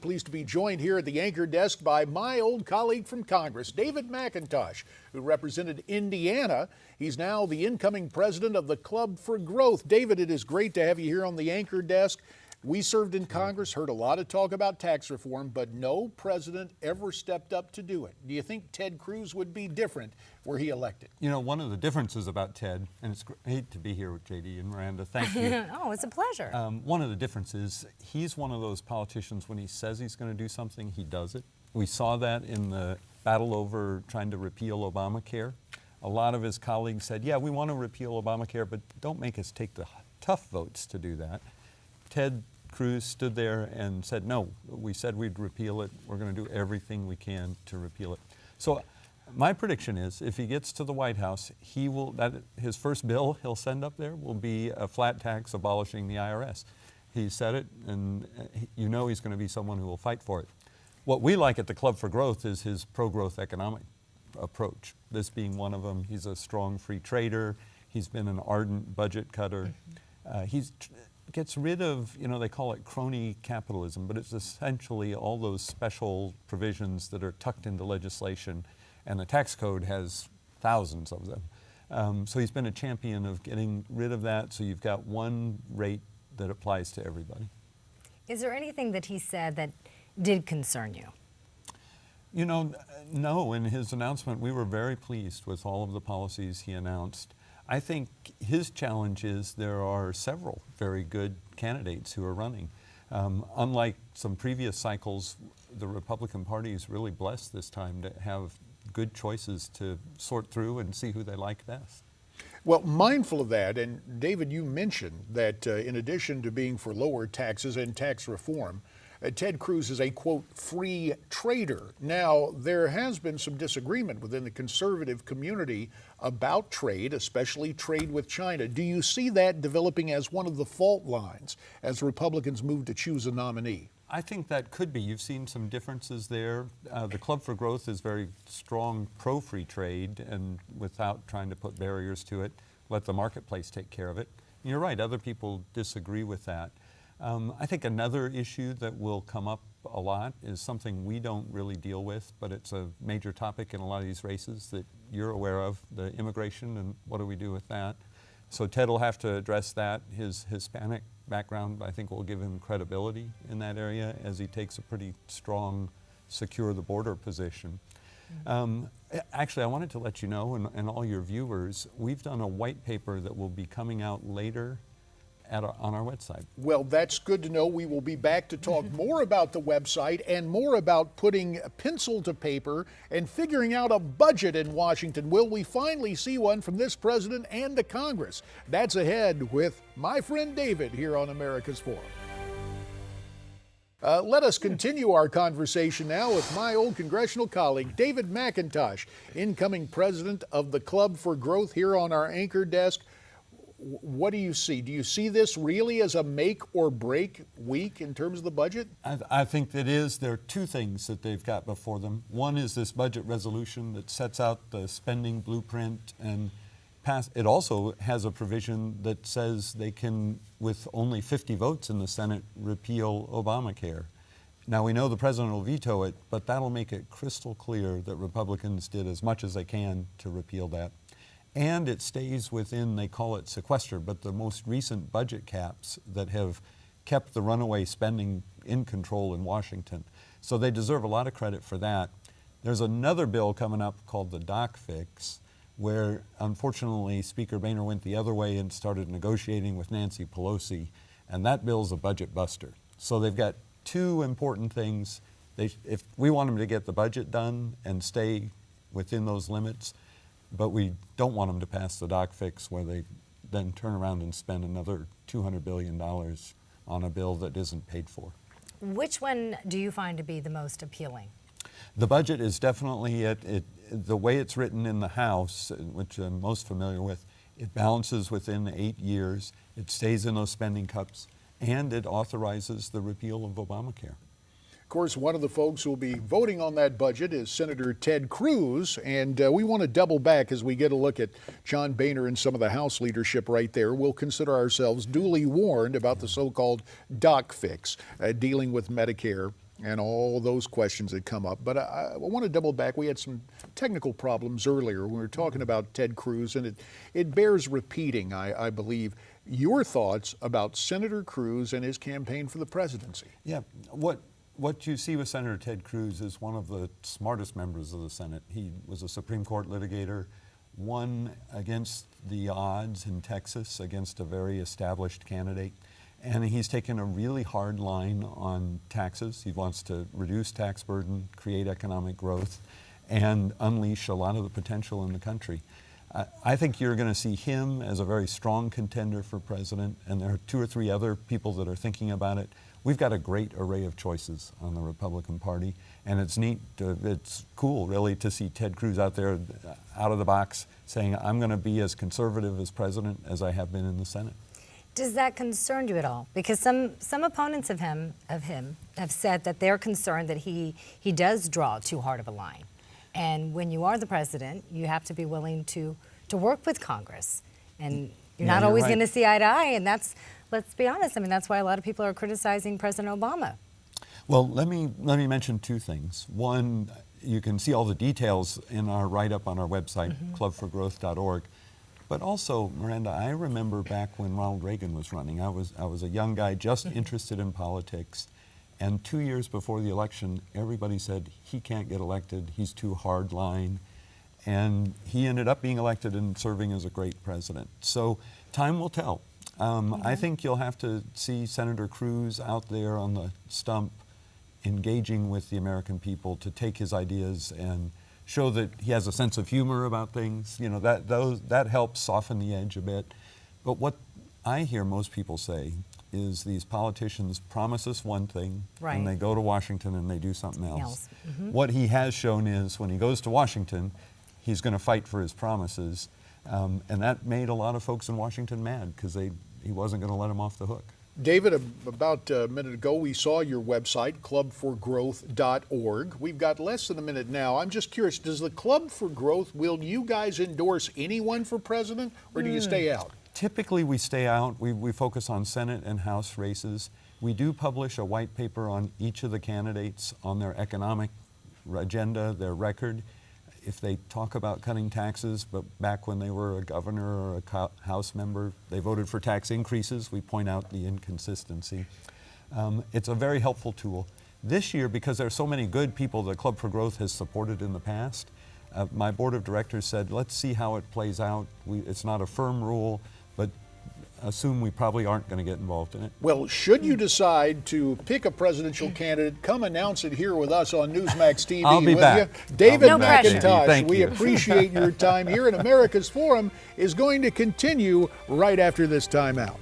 Pleased to be joined here at the anchor desk by my old colleague from Congress, David McIntosh, who represented Indiana. He's now the incoming president of the Club for Growth. David, it is great to have you here on the anchor desk. We served in Congress, heard a lot of talk about tax reform, but no president ever stepped up to do it. Do you think Ted Cruz would be different were he elected? You know, one of the differences about Ted, and it's great to be here with JD and Miranda, thank you. Oh, it's a pleasure. One of the differences, he's one of those politicians, when he says he's going to do something, he does it. We saw that in the battle over trying to repeal Obamacare. A lot of his colleagues said, yeah, we want to repeal Obamacare, but don't make us take the tough votes to do that. Ted Cruz stood there and said, no, we said we'd repeal it. We're going to do everything we can to repeal it. So my prediction is if he gets to the White House, his first bill he'll send up there will be a flat tax abolishing the IRS. He said it, and you know he's going to be someone who will fight for it. What we like at the Club for Growth is his pro-growth economic approach, this being one of them. He's a strong free trader. He's been an ardent budget cutter. Gets rid of, you know, they call it crony capitalism, but it's essentially all those special provisions that are tucked into legislation, and the tax code has thousands of them. So he's been a champion of getting rid of that, so you've got one rate that applies to everybody. Is there anything that he said that did concern you? You know, no. In his announcement, we were very pleased with all of the policies he announced. I think his challenge is there are several very good candidates who are running. Unlike some previous cycles, the Republican Party is really blessed this time to have good choices to sort through and see who they like best. Well, mindful of that, and David, you mentioned that in addition to being for lower taxes and tax reform, Ted Cruz is a, quote, free trader. Now, there has been some disagreement within the conservative community about trade, especially trade with China. Do you see that developing as one of the fault lines as Republicans move to choose a nominee? I think that could be. You've seen some differences there. The Club for Growth is very strong pro-free trade, and without trying to put barriers to it, let the marketplace take care of it. And you're right, other people disagree with that. I think another issue that will come up a lot is something we don't really deal with, but it's a major topic in a lot of these races that you're aware of, the immigration and what do we do with that. So Ted will have to address that. His Hispanic background, I think, will give him credibility in that area as he takes a pretty strong secure the border position. Actually, I wanted to let you know, and all your viewers, we've done a white paper that will be coming out later on our website. Well, that's good to know. We will be back to talk more about the website and more about putting pencil to paper and figuring out a budget in Washington. Will we finally see one from this president and the Congress? That's ahead with my friend David here on America's Forum. Let us continue our conversation now with my old congressional colleague, David McIntosh, incoming president of the Club for Growth here on our anchor desk. What do you see? Do you see this really as a make or break week in terms of the budget? I think it is. There are two things that they've got before them. One is this budget resolution that sets out the spending blueprint, and it also has a provision that says they can, with only 50 votes in the Senate, repeal Obamacare. Now, we know the president will veto it, but that'll make it crystal clear that Republicans did as much as they can to repeal that. And it stays within, they call it sequester, but the most recent budget caps that have kept the runaway spending in control in Washington. So they deserve a lot of credit for that. There's another bill coming up called the doc fix, where unfortunately Speaker Boehner went the other way and started negotiating with Nancy Pelosi, and that bill's a budget buster. So they've got two important things. If we want them to get the budget done and stay within those limits, but we don't want them to pass the doc fix where they then turn around and spend another $200 billion on a bill that isn't paid for. Which one do you find to be the most appealing? The budget is definitely, the way it's written in the House, which I'm most familiar with, it balances within 8 years, it stays in those spending cuts, and it authorizes the repeal of Obamacare. Of course, one of the folks who will be voting on that budget is Senator Ted Cruz, and we want to double back as we get a look at John Boehner and some of the House leadership right there. We'll consider ourselves duly warned about the so-called doc fix dealing with Medicare and all those questions that come up. But I want to double back. We had some technical problems earlier when we were talking about Ted Cruz, and it bears repeating, I believe, your thoughts about Senator Cruz and his campaign for the presidency. Yeah, what you see with Senator Ted Cruz is one of the smartest members of the Senate. He was a Supreme Court litigator, won against the odds in Texas against a very established candidate. And he's taken a really hard line on taxes. He wants to reduce tax burden, create economic growth, and unleash a lot of the potential in the country. I think you're going to see him as a very strong contender for president, and there are 2 or 3 other people that are thinking about it. We've got a great array of choices on the Republican Party, and it's neat, it's cool really to see Ted Cruz out there, out of the box, saying, I'm going to be as conservative as president as I have been in the Senate. Does that concern you at all? Because some opponents of him have said that they're concerned that he does draw too hard of a line. And when you are the president, you have to be willing to work with Congress. And you're not always going to see eye to eye. And that's, let's be honest, I mean, that's why a lot of people are criticizing President Obama. Well, let me mention 2 things. One, you can see all the details in our write-up on our website, clubforgrowth.org. But also, Miranda, I remember back when Ronald Reagan was running. I was a young guy just interested in politics, and 2 years before the election, everybody said he can't get elected. He's too hardline, and he ended up being elected and serving as a great president. So time will tell. I think you'll have to see Senator Cruz out there on the stump, engaging with the American people to take his ideas and show that he has a sense of humor about things. You know, that helps soften the edge a bit. But what I hear most people say is these politicians promise us one thing, and they go to Washington and they do something else. What he has shown is when he goes to Washington, he's going to fight for his promises. And that made a lot of folks in Washington mad because he wasn't going to let them off the hook. David, about a minute ago, we saw your website, clubforgrowth.org. We've got less than a minute now. I'm just curious, does the Club for Growth, will you guys endorse anyone for president, or do you stay out? Typically, we stay out. We focus on Senate and House races. We do publish a white paper on each of the candidates on their economic agenda, their record. If they talk about cutting taxes, but back when they were a governor or a House member, they voted for tax increases, we point out the inconsistency. It's a very helpful tool. This year, because there are so many good people that Club for Growth has supported in the past, my board of directors said, let's see how it plays out. It's not a firm rule, but assume we probably aren't going to get involved in it. Well, should you decide to pick a presidential candidate, come announce it here with us on Newsmax TV. I'll be back. David No pressure. McIntosh, we appreciate your time here, and America's Forum is going to continue right after this time out.